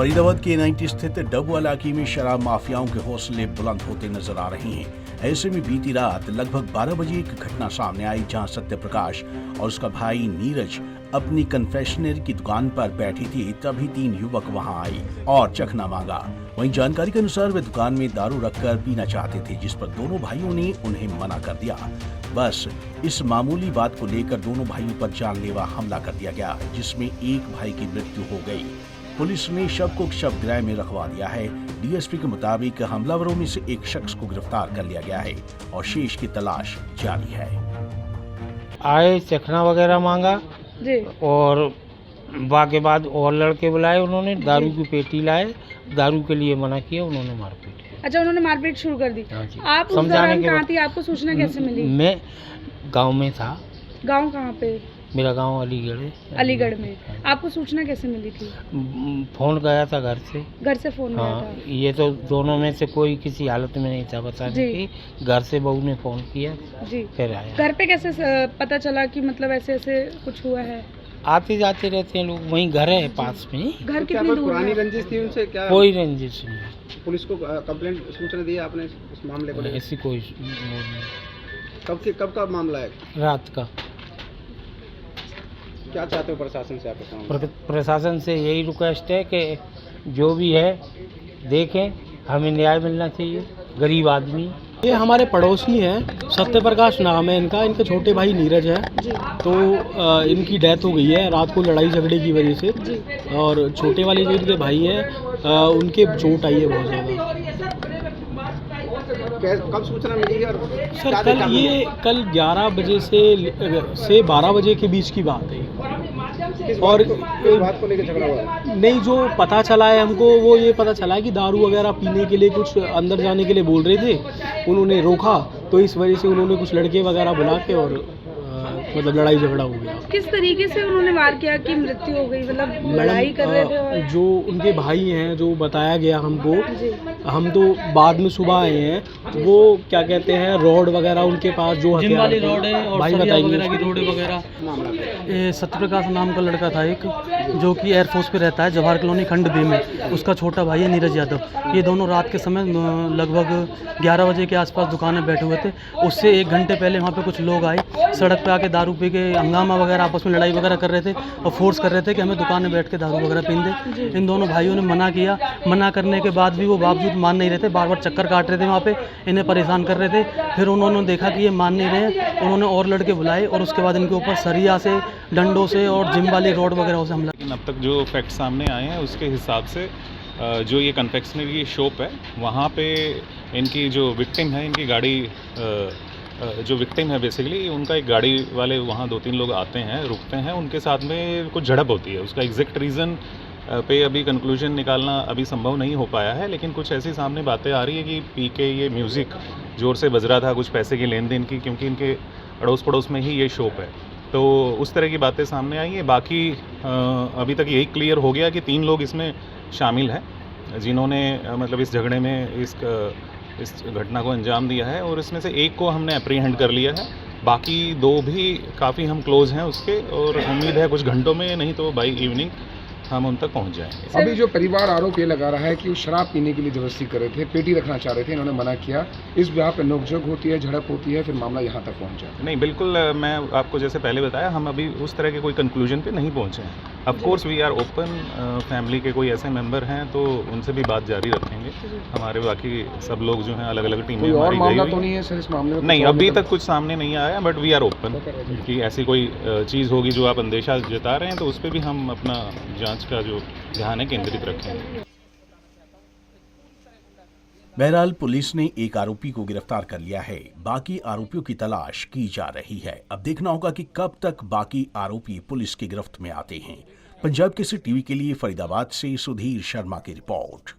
फरीदाबाद के एनआईटी स्थित डबवाला इलाके में शराब माफियाओं के हौसले बुलंद होते नजर आ रहे हैं। ऐसे में बीती रात लगभग 12 बजे एक घटना सामने आई जहां सत्य प्रकाश और उसका भाई नीरज अपनी कन्फेशनरी की दुकान पर बैठे थे। तभी 3 युवक वहां आए और चखना मांगा। वहीं जानकारी के अनुसार वे दुकान में दारू रखकर पीना चाहते थे, जिस पर दोनों भाइयों ने उन्हें मना कर दिया। बस इस मामूली बात को लेकर दोनों भाइयों पर जानलेवा हमला कर दिया गया, जिसमें एक भाई की मृत्यु हो गई। पुलिस ने शव को शवगृह में रखवा दिया है। डीएसपी के मुताबिक हमलावरों में से एक शख्स को गिरफ्तार कर लिया गया है और शेष की तलाश जारी है। आए, चखना वगैरह मांगा जी। और के बाद और लड़के बुलाए, उन्होंने दारू की पेटी लाए, दारू के लिए मना किया, उन्होंने मारपीट की। अच्छा, उन्होंने मारपीट शुरू कर दी। हाँ जी। आप उस दौरान कहाँ थी? आपको सूचना कैसे मिली? मैं गांव में था। गांव कहाँ पे? मेरा गांव अलीगढ़ है। अलीगढ़ में। आपको सूचना कैसे मिली थी? फोन गया था घर से। घर से फोन गया था? ये तो दोनों में से कोई किसी हालत में नहीं था बताने की। घर से बहू ने फोन किया जी, फिर आया। घर पे कैसे पता चला कि मतलब ऐसे ऐसे कुछ हुआ है? आते जाते रहते हैं लोग, वहीं घर है पास में। घर कितनी दूर पुरानी है? रंजिश थी उनसे क्या? कोई रंजिश नहीं। पुलिस को कंप्लेंट सूचना दी आपने इस मामले को लेकर? ऐसी कोई नहीं। कब का मामला है? रात का। क्या चाहते हो प्रशासन से आप? प्रशासन से यही रिक्वेस्ट है कि जो भी है देखें, हमें न्याय मिलना चाहिए, गरीब आदमी। ये हमारे पड़ोसी हैं, सत्य प्रकाश नाम है इनका, इनके छोटे भाई नीरज है। तो इनकी डेथ हो गई है रात को लड़ाई झगड़े की वजह से। और छोटे वाले जो इनके भाई हैं उनके चोट आई है बहुत ज़्यादा। कब सूचना मिली? और सर कल 11 बजे से 12 बजे के बीच की बात है। और इस बात को लेकर झगड़ा हुआ? नहीं, जो पता चला है हमको वो ये पता चला है कि दारू वगैरह पीने के लिए कुछ अंदर जाने के लिए बोल रहे थे, उन्होंने रोका तो इस वजह से उन्होंने कुछ लड़के वगैरह बुला के और मतलब लड़ाई झगड़ा हो गया। किस तरीके से उन्होंने वार किया कि मृत्यु हो गई? मतलब लड़ाई कर रहे थे और... जो उनके भाई हैं, जो बताया गया हमको, हम तो बाद में सुबह आए हैं, वो क्या कहते हैं रॉड वगैरह उनके पास जो जिम वाली रॉड है और भाई सरिया बताएंगे वगैरह की रोड वगैरह। सत्यप्रकाश नाम का लड़का था एक, जो कि एयरफोर्स पे रहता है जवाहर कॉलोनी खंड बी में। उसका छोटा भाई है नीरज यादव। ये दोनों रात के समय लगभग 11 बजे के आसपास दुकान में बैठे हुए थे। उससे 1 घंटे पहले वहाँ पे कुछ लोग आए, सड़क पे आके दारू पी के हंगामा वगैरह आपस में लड़ाई वगैरह कर रहे थे और फोर्स कर रहे थे कि हमें दुकान में बैठ के दारू वगैरह पीन दे। इन दोनों भाइयों ने मना किया। मना करने के बाद भी वो बावजूद मान नहीं रहे थे, बार बार चक्कर काट रहे थे वहाँ पे, इन्हें परेशान कर रहे थे। फिर उन्होंने देखा कि ये मान नहीं रहे, उन्होंने और लड़के बुलाए और उसके बाद इनके ऊपर सरिया से, डंडों से और जिम वाली रोड वगैरह से हमला। लेकिन अब तक जो फैक्ट सामने आए हैं उसके हिसाब से जो ये कन्फेक्शनरी शॉप है वहाँ पे इनकी जो विक्टिम है, इनकी गाड़ी जो विक्टिम है बेसिकली उनका एक गाड़ी वाले वहाँ 2-3 लोग आते हैं, रुकते हैं, उनके साथ में कुछ झड़प होती है। उसका एग्जैक्ट रीज़न पे अभी कंक्लूजन निकालना अभी संभव नहीं हो पाया है, लेकिन कुछ ऐसी सामने बातें आ रही है कि पी के ये म्यूज़िक ज़ोर से बज रहा था, कुछ पैसे की लेन देन की, क्योंकि इनके अड़ोस पड़ोस में ही ये शॉप है। तो उस तरह की बातें सामने आई हैं। बाकी अभी तक यही क्लियर हो गया कि 3 लोग इसमें शामिल हैं जिन्होंने मतलब इस झगड़े में इस घटना को अंजाम दिया है, और इसमें से एक को हमने अप्रीहेंड कर लिया है। बाकी 2 भी काफ़ी हम क्लोज हैं उसके, और उम्मीद है कुछ घंटों में, नहीं तो बाई इवनिंग हम उन तक पहुंच जाएंगे। अभी जो परिवार आरोप ये लगा रहा है कि वो शराब पीने के लिए जबरदस्ती कर रहे थे, पेटी रखना चाह रहे थे, इन्होंने मना किया, इस यहाँ पे नोकझोंक होती है, झड़प होती है, फिर मामला यहाँ तक पहुँच जाए। नहीं, बिल्कुल, मैं आपको जैसे पहले बताया, हम अभी उस तरह के कोई कंक्लूजन पे नहीं पहुँचे हैं। Of course we are open, family के कोई ऐसे मेंबर हैं तो उनसे भी बात जारी रखेंगे। हमारे बाकी सब लोग जो हैं अलग अलग टीमें और मामला गई तो नहीं है सर इस मामले में? नहीं, अभी तक कुछ सामने नहीं आया, बट वी आर ओपन कि ऐसी कोई चीज़ होगी जो आप अंदेशा जता रहे हैं तो उस पर भी हम अपना जांच का जो ध्यान है केंद्रित रखेंगे। बहरहाल पुलिस ने एक आरोपी को गिरफ्तार कर लिया है, बाकी आरोपियों की तलाश की जा रही है। अब देखना होगा कि कब तक बाकी आरोपी पुलिस की गिरफ्त में आते हैं। पंजाब केसरी टीवी के लिए फरीदाबाद से सुधीर शर्मा की रिपोर्ट।